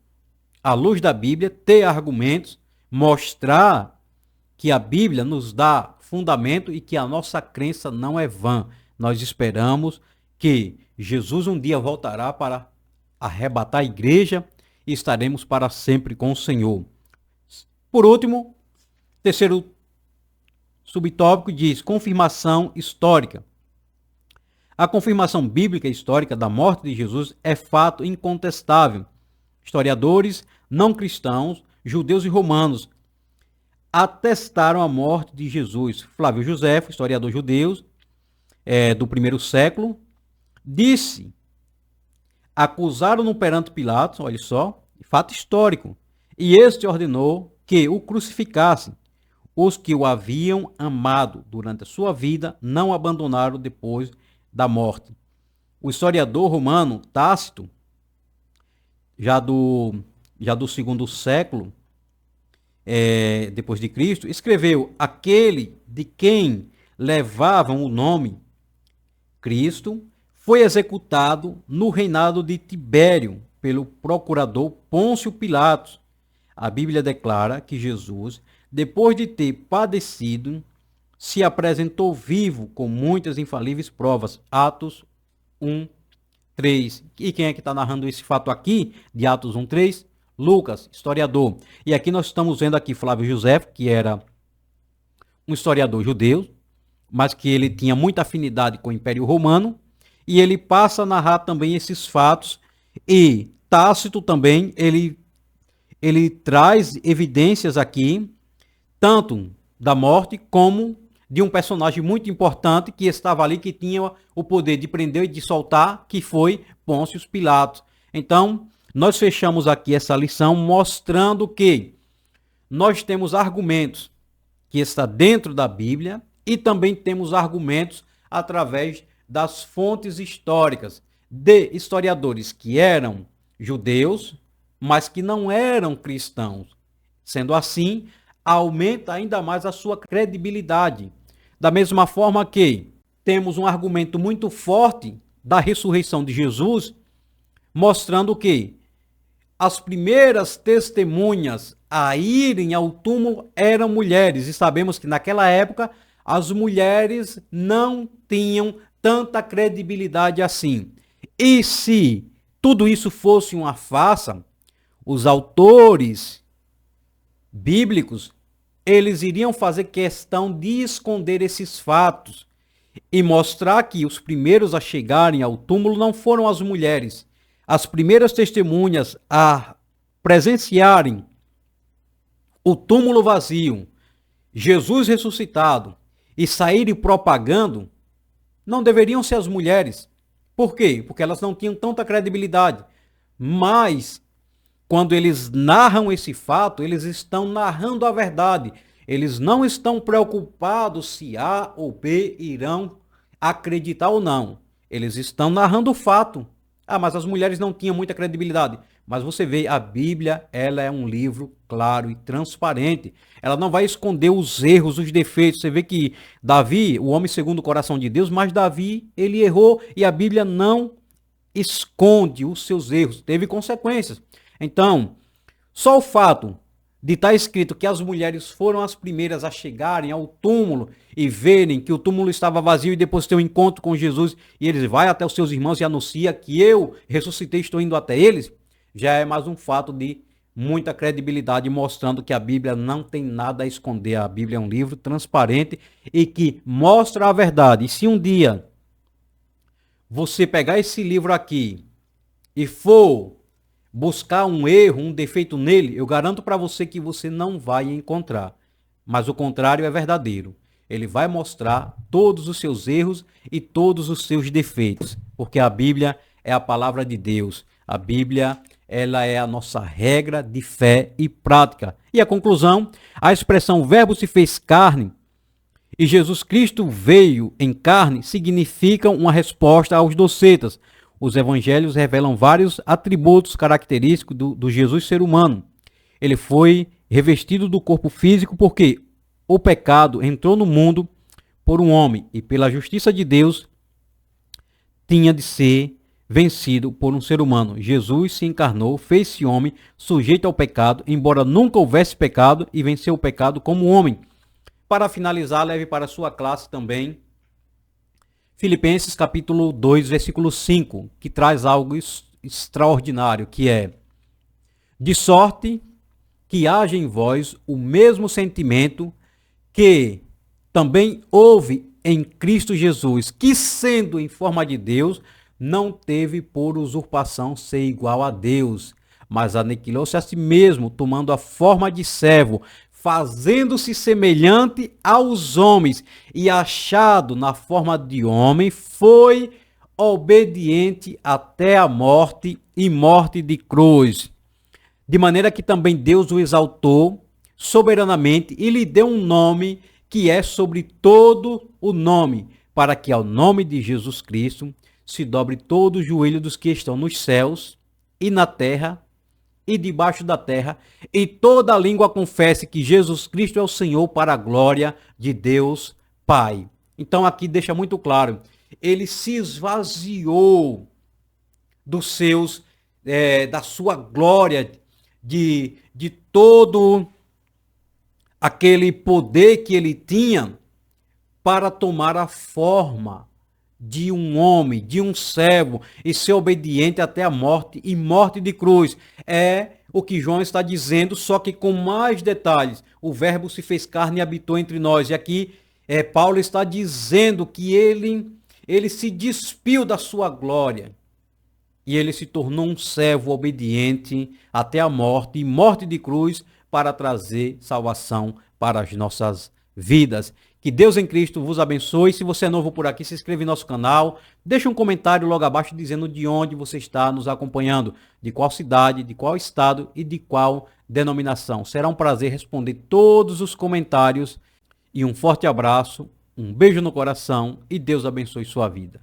à luz da Bíblia, ter argumentos, mostrar que a Bíblia nos dá fundamento e que a nossa crença não é vã. Nós esperamos que Jesus um dia voltará para arrebatar a igreja e estaremos para sempre com o Senhor. Por último, terceiro subtópico diz confirmação histórica. A confirmação bíblica e histórica da morte de Jesus é fato incontestável. Historiadores não cristãos, judeus e romanos atestaram a morte de Jesus. Flávio Josefo, historiador judeu do primeiro século, disse, acusaram-no perante Pilatos, olha só, fato histórico, e este ordenou que o crucificassem. Os que o haviam amado durante a sua vida não o abandonaram depois da morte. O historiador romano Tácito, já do segundo século, depois de Cristo, escreveu: aquele de quem levavam o nome Cristo foi executado no reinado de Tibério pelo procurador Pôncio Pilatos. A Bíblia declara que Jesus, depois de ter padecido, se apresentou vivo com muitas infalíveis provas. Atos 1, 3. E quem é que está narrando esse fato aqui, de Atos 1, 3? Lucas, historiador. E aqui nós estamos vendo aqui Flávio Josefo, que era um historiador judeu, mas que ele tinha muita afinidade com o Império Romano, e ele passa a narrar também esses fatos, e Tácito também, ele traz evidências aqui, tanto da morte como de um personagem muito importante que estava ali, que tinha o poder de prender e de soltar, que foi Pôncio Pilatos. Então, nós fechamos aqui essa lição mostrando que nós temos argumentos que está dentro da Bíblia e também temos argumentos através das fontes históricas de historiadores que eram judeus, mas que não eram cristãos. Sendo assim, aumenta ainda mais a sua credibilidade. Da mesma forma que temos um argumento muito forte da ressurreição de Jesus, mostrando que as primeiras testemunhas a irem ao túmulo eram mulheres, e sabemos que naquela época as mulheres não tinham tanta credibilidade assim. E se tudo isso fosse uma farsa, os autores bíblicos, eles iriam fazer questão de esconder esses fatos e mostrar que os primeiros a chegarem ao túmulo não foram as mulheres. As primeiras testemunhas a presenciarem o túmulo vazio, Jesus ressuscitado e saírem propagando, não deveriam ser as mulheres. Por quê? Porque elas não tinham tanta credibilidade. Mas quando eles narram esse fato, eles estão narrando a verdade. Eles não estão preocupados se A ou B irão acreditar ou não. Eles estão narrando o fato. Ah, mas as mulheres não tinham muita credibilidade. Mas você vê, a Bíblia, ela é um livro claro e transparente. Ela não vai esconder os erros, os defeitos. Você vê que Davi, o homem segundo o coração de Deus, mas Davi, ele errou e a Bíblia não esconde os seus erros. Teve consequências. Então, só o fato de estar escrito que as mulheres foram as primeiras a chegarem ao túmulo e verem que o túmulo estava vazio e depois ter um encontro com Jesus e eles vão até os seus irmãos e anuncia que eu ressuscitei, estou indo até eles, já é mais um fato de muita credibilidade, mostrando que a Bíblia não tem nada a esconder. A Bíblia é um livro transparente e que mostra a verdade. E se um dia você pegar esse livro aqui e for buscar um erro, um defeito nele, eu garanto para você que você não vai encontrar. Mas o contrário é verdadeiro. Ele vai mostrar todos os seus erros e todos os seus defeitos, porque a Bíblia é a palavra de Deus. A Bíblia, ela é a nossa regra de fé e prática. E a conclusão, a expressão verbo se fez carne e Jesus Cristo veio em carne significa uma resposta aos docetas. Os evangelhos revelam vários atributos característicos do Jesus ser humano. Ele foi revestido do corpo físico porque o pecado entrou no mundo por um homem e pela justiça de Deus tinha de ser vencido por um ser humano. Jesus se encarnou, fez-se homem, sujeito ao pecado, embora nunca houvesse pecado, e venceu o pecado como homem. Para finalizar, leve para sua classe também Filipenses capítulo 2, versículo 5, que traz algo extraordinário, que é: de sorte que haja em vós o mesmo sentimento que também houve em Cristo Jesus, que sendo em forma de Deus, não teve por usurpação ser igual a Deus, mas aniquilou-se a si mesmo, tomando a forma de servo, fazendo-se semelhante aos homens, e achado na forma de homem, foi obediente até a morte e morte de cruz. De maneira que também Deus o exaltou soberanamente e lhe deu um nome que é sobre todo o nome, para que ao nome de Jesus Cristo se dobre todo o joelho dos que estão nos céus e na terra e debaixo da terra, e toda língua confesse que Jesus Cristo é o Senhor, para a glória de Deus Pai. Então aqui deixa muito claro, ele se esvaziou dos seus, da sua glória, de todo aquele poder que ele tinha para tomar a forma de um homem, de um servo, e ser obediente até a morte e morte de cruz. É o que João está dizendo, só que com mais detalhes. O verbo se fez carne e habitou entre nós. E aqui Paulo está dizendo que ele se despiu da sua glória. E ele se tornou um servo obediente até a morte, e morte de cruz, para trazer salvação para as nossas vidas. Que Deus em Cristo vos abençoe. Se você é novo por aqui, se inscreva em nosso canal. Deixe um comentário logo abaixo dizendo de onde você está nos acompanhando, de qual cidade, de qual estado e de qual denominação. Será um prazer responder todos os comentários. E um forte abraço, um beijo no coração e Deus abençoe sua vida.